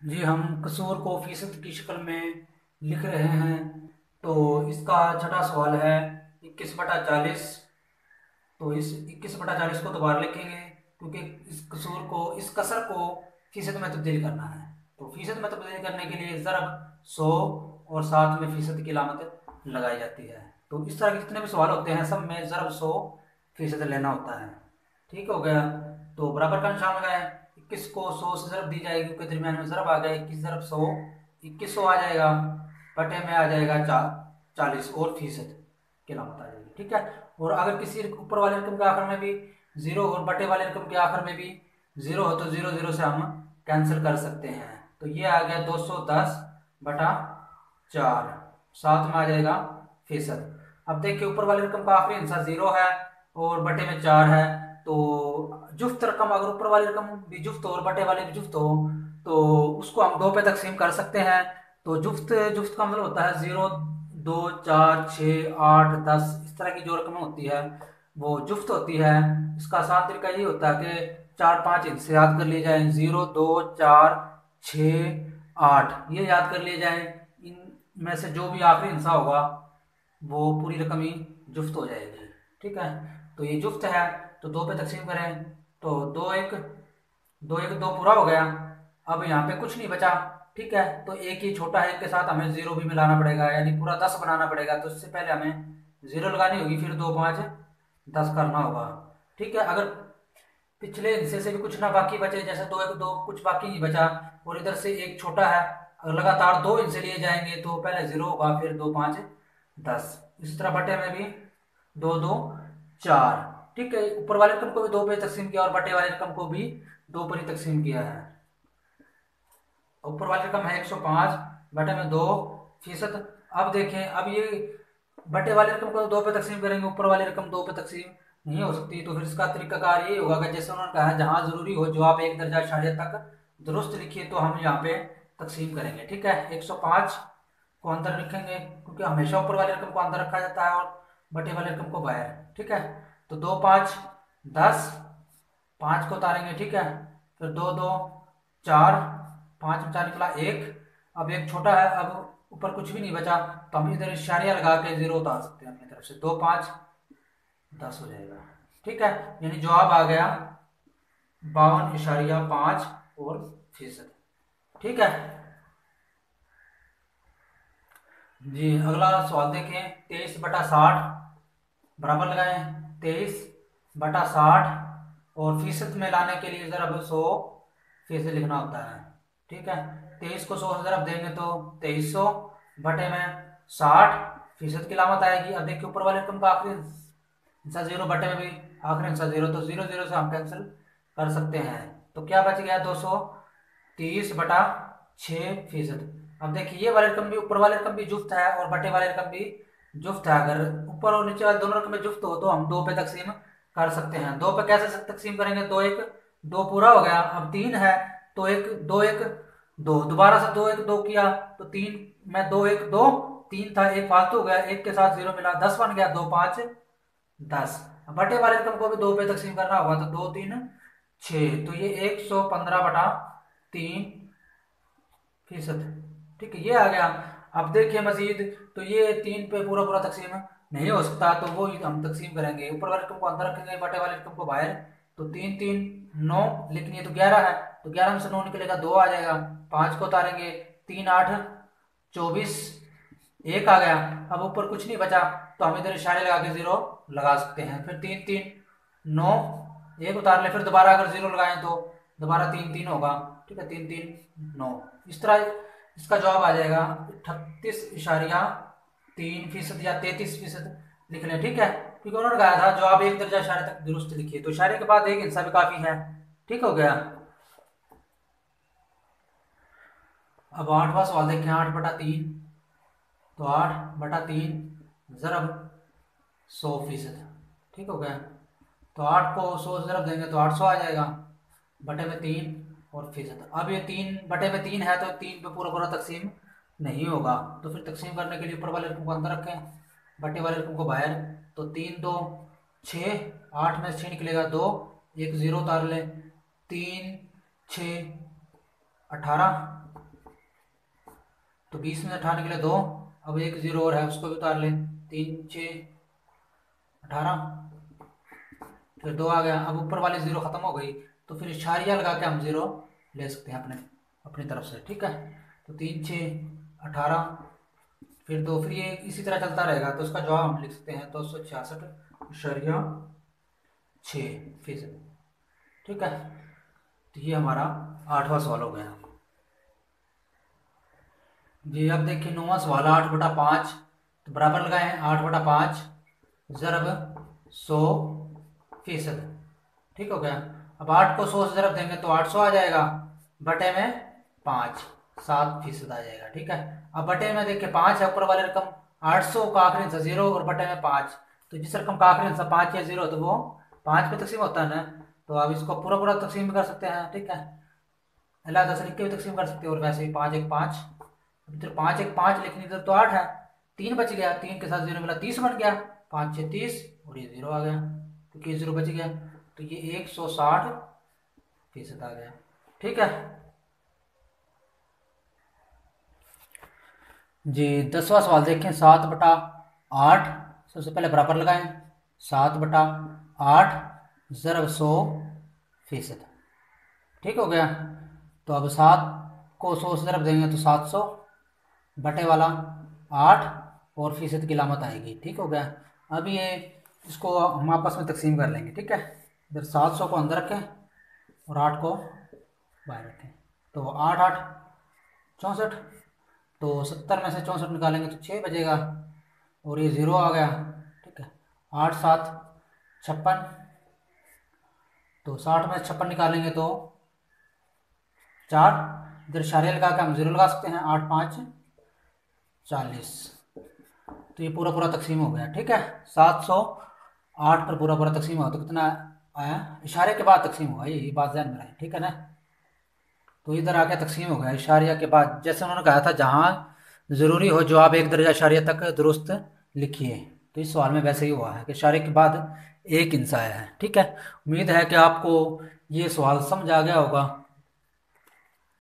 जी हम कसूर को फीसद की शक्ल में लिख रहे हैं। तो इसका छठा सवाल है 21/40। तो इस 21/40 को दोबारा लिखेंगे क्योंकि इस कसूर को इस कसर को फीसद में तब्दील करना है। तो फीसद में तब्दील करने के लिए ज़रब 100 और साथ में फीसद की अलामत लगाई जाती है। तो इस तरह के जितने भी सवाल होते हैं सब में ज़रब 100% लेना होता है। ठीक हो गया। तो बराबर का निशान लगाएं। 21 को 100 से ज़रब दी जाएगी क्योंकि दरमियान में ज़रब आ गया। 21 × 100 2100 आ जाएगा। बटे में आ जाएगा 40 और फीसद की अलामत आ जाएगी। ठीक है। और अगर किसी ऊपर वाले रकम के आखिर में भी जीरो और बटे वाले रकम के आखिर में भी जीरो हो तो जीरो जीरो से हम कैंसिल कर सकते हैं। तो ये आ गया 210/4, साथ में आ जाएगा फीसद। अब देखिए ऊपर वाली रकम का आखिरी हिस्सा जीरो है और बटे में 4 है। तो जुफ्त रकम अगर ऊपर वाली रकम भी जुफ्त हो और बटे वाली भी जुफ्त हो तो उसको हम दो पे तकसीम कर सकते हैं। तो जुफ्त जुफ्त का मतलब होता है 0, 2, 4, 6, 8, 10, इस तरह की जो रकमें होती है वो जुफ्त होती है। इसका आसान तरीका ये होता है कि 4-5 हिस्से याद कर लिए जाएं। 0, 2, 4, 6, 8 ये याद कर लिए जाएं। इनमें से जो भी आखिरी हिस्सा होगा वो पूरी रकम ही जुफ्त हो जाएगी। ठीक है। तो ये जुफ्त है तो दो पे तकसीम करें। तो दो एक दो पूरा हो गया। अब यहाँ पे कुछ नहीं बचा। ठीक है। तो एक ही छोटा है, एक के साथ हमें जीरो भी मिलाना पड़ेगा यानी पूरा 10 बनाना पड़ेगा। तो इससे पहले हमें जीरो लगानी होगी फिर 2, 5, 10 करना होगा। ठीक है। अगर पिछले हिस्से से भी कुछ ना बाकी बचे जैसे दो एक दो कुछ बाकी नहीं बचा और इधर से एक छोटा है, अगर लगातार दो हिस्से लिए जाएंगे तो पहले जीरो होगा फिर 2, 5, 10। इस तरह बटे में भी 2, 2, 4। ठीक है। ऊपर वाले रकम को भी दो पे तकसीम किया और बटे वाले रकम को भी दो पर ही तकसीम किया है। ऊपर वाली रकम है 105 बटे में 2%। अब देखें, अब ये बटे वाली रकम को दो पे तकसीम करेंगे, ऊपर वाली रकम दो पे तकसीम नहीं हो सकती। तो फिर इसका तरीकाकार ये होगा कि जैसे उन्होंने कहा है जहां जरूरी हो जवाब एक दर्जा इशारे तक दुरुस्त लिखिए तो हम यहाँ पे तकसीम करेंगे। ठीक है। 105 को अंदर रखेंगे क्योंकि हमेशा ऊपर वाली रकम को अंदर रखा जाता है और बटे वाली रकम को बाहर। ठीक है। तो 2, 5, 10, 5 को उतारेंगे। ठीक है। फिर 2, 2, 4, 5 में 4 निकला 1। अब एक छोटा है, अब ऊपर कुछ भी नहीं बचा तो हम इधर इशारिया लगा के जीरो उतार सकते हैं अपनी तरफ से। 2, 5, 10 हो जाएगा। ठीक है। यानी जवाब आ गया 52.5 और फीसद। ठीक है जी। अगला सवाल देखें। 23/60 बराबर लगाएं। 23/60 और फीसद में लाने के लिए ज़रा 100% लिखना होता है। ठीक है। 23 को 100 से ज़रा देंगे तो 2300 बटे में 60% की लामत आएगी। अब देखिए ऊपर वाले रकम का आखिरी हिस्सा जीरो बटे में भी आखिरी हिस्सा जीरो, तो जीरो जीरो से हम कैंसिल कर सकते हैं। तो क्या बच गया 230/6%। अब देखिए ये वाले रकम भी ऊपर वाले रकम भी जुफ्त है और बटे वाले रकम भी जुफ्त है। अगर ऊपर और नीचे वाले दोनों रकमें जुफ्त हो तो हम दो पे तकसीम कर सकते हैं। दो पे कैसे तकसीम करेंगे? दो एक दो पूरा हो गया, अब तीन है तो एक दो एक दो, दोबारा से दो एक दो किया तो तीन में दो एक दो, तीन था एक फालतू हो गया, एक के साथ जीरो मिला 10 बन गया। 2, 5, 10। बटे वाले रकम को भी दो पे तकसीम करना होगा तो 2, 3, 6। तो ये 115/3%। ठीक है। ये आ गया। अब देखिए मजीद, तो ये तीन पे पूरा पूरा तकसीम नहीं हो सकता तो वो हम तकसीम करेंगे। ऊपर वाले रकम को अंदर रखेंगे, बटे वाले रकम को बाहर। तो 3, 3, 9 लिखनी है तो 11 है। तो 11 में से 9 निकलेगा 2 आ जाएगा। 5 को उतारेंगे। 3, 8, 24, एक आ गया। अब ऊपर कुछ नहीं बचा तो हम इधर इशारे लगा के जीरो लगा सकते हैं। फिर 3, 3, 9, एक उतार ले। फिर दोबारा अगर जीरो लगाएं तो दोबारा 3, 3 होगा। ठीक है। 3, 3, 9। इस तरह इसका जवाब आ जाएगा 38.3% या 33% लिख लें। ठीक है। क्योंकि उन्होंने कहा था जवाब एक दर्जा इशारे तक दुरुस्त लिखिए, तो इशारे के बाद एक हिस्सा भी काफी है। ठीक हो गया। अब 8वां सवाल देखें। 8/3। तो 8/3 ज़रब 100%। ठीक हो गया। तो 8 को 100 से ज़रब देंगे तो 800 आ जाएगा बटे में 3 और फीसद। अब ये 3 बटे में 3 है तो 3 पे पूरा पूरा तकसीम नहीं होगा। तो फिर तकसीम करने के लिए ऊपर वाले रकम को अंदर रखें, बटे वाले रकम को बाहर। तो 3, 2, 6, 8 में से 6 निकलेगा 2, एक ज़ीरो उतार लें। 3, 6, 18। तो 20 में से 18 निकले 2। अब एक जीरो और है, उसको भी उतार लें। 3 6 18, फिर 2 आ गया। अब ऊपर वाली जीरो खत्म हो गई, तो फिर इशारिया लगा के हम जीरो ले सकते हैं अपने अपनी तरफ से, ठीक है। तो 3 6 18, फिर 2, फिर ये इसी तरह चलता रहेगा। तो उसका जवाब हम लिख सकते हैं 266.6%, ठीक है। तो ये हमारा 8वां सवाल हो गया जी। अब देखिए 9वां सवाल, 8/5, तो बराबर लगाए 8/5 ज़रब 100%, ठीक हो गया। अब 8 को 100 से ज़रब देंगे तो 800 आ जाएगा, बटे में 5 7% आ जाएगा, ठीक है। अब बटे में देखिए 5 है ऊपर वाली रकम, 800 का आखिरी हिस्सा 0 और बटे में 5, तो जिस रकम का आखिरी हिस्सा 5 या 0 तो वो 5 पे तकसीम होता है ना। तो अब इसको पूरा पूरा तकसीम भी कर सकते हैं, ठीक है। अलग दस लिख के भी तकसीम कर सकते हो, और वैसे भी 5 1 5, तो 5 1 5 लिखनी तो 8 है, 3 बच गया, 3 के साथ 0 मिला 30 बन गया, 5 6 30 और ये 0 आ गया, क्योंकि ये 0 बच गया, तो ये 160% आ गया, ठीक है जी। 10वां सवाल देखें, 7/8, सबसे पहले बराबर लगाएं, 7/8 ज़रब 100%, ठीक हो गया। तो अब 7 को 100 से ज़रब देंगे तो 700, बटे वाला 8 और फीसद की लामत आएगी, ठीक हो गया। अब ये इसको हम आपस में तकसीम कर लेंगे, ठीक है। इधर 700 को अंदर रखें और 8 को बाहर रखें, तो 8 8 64, तो 70 में से 64 निकालेंगे तो 6 बचेगा, और ये 0 आ गया, ठीक है। 8 7 56, तो 60 में से 56 निकालेंगे तो 4, इधर इशारे लगा के हम 0 लगा सकते हैं, 8 5 40, तो ये पूरा पूरा तकसीम हो गया, ठीक है। 708 पर पूरा पूरा तकसीम हुआ तो कितना आया, इशारे के बाद तकसीम हुआ, ये बात ध्यान में रहे, ठीक है ना। तो इधर आके तकसीम हो गया इशारिया के बाद, जैसे उन्होंने कहा था जहाँ ज़रूरी हो जवाब 1 दर्जा इशारिया तक दुरुस्त लिखिए, तो इस सवाल में वैसे ही हुआ है कि इशारे के बाद 1 इंच आया है, ठीक है। उम्मीद है कि आपको ये सवाल समझ आ गया होगा।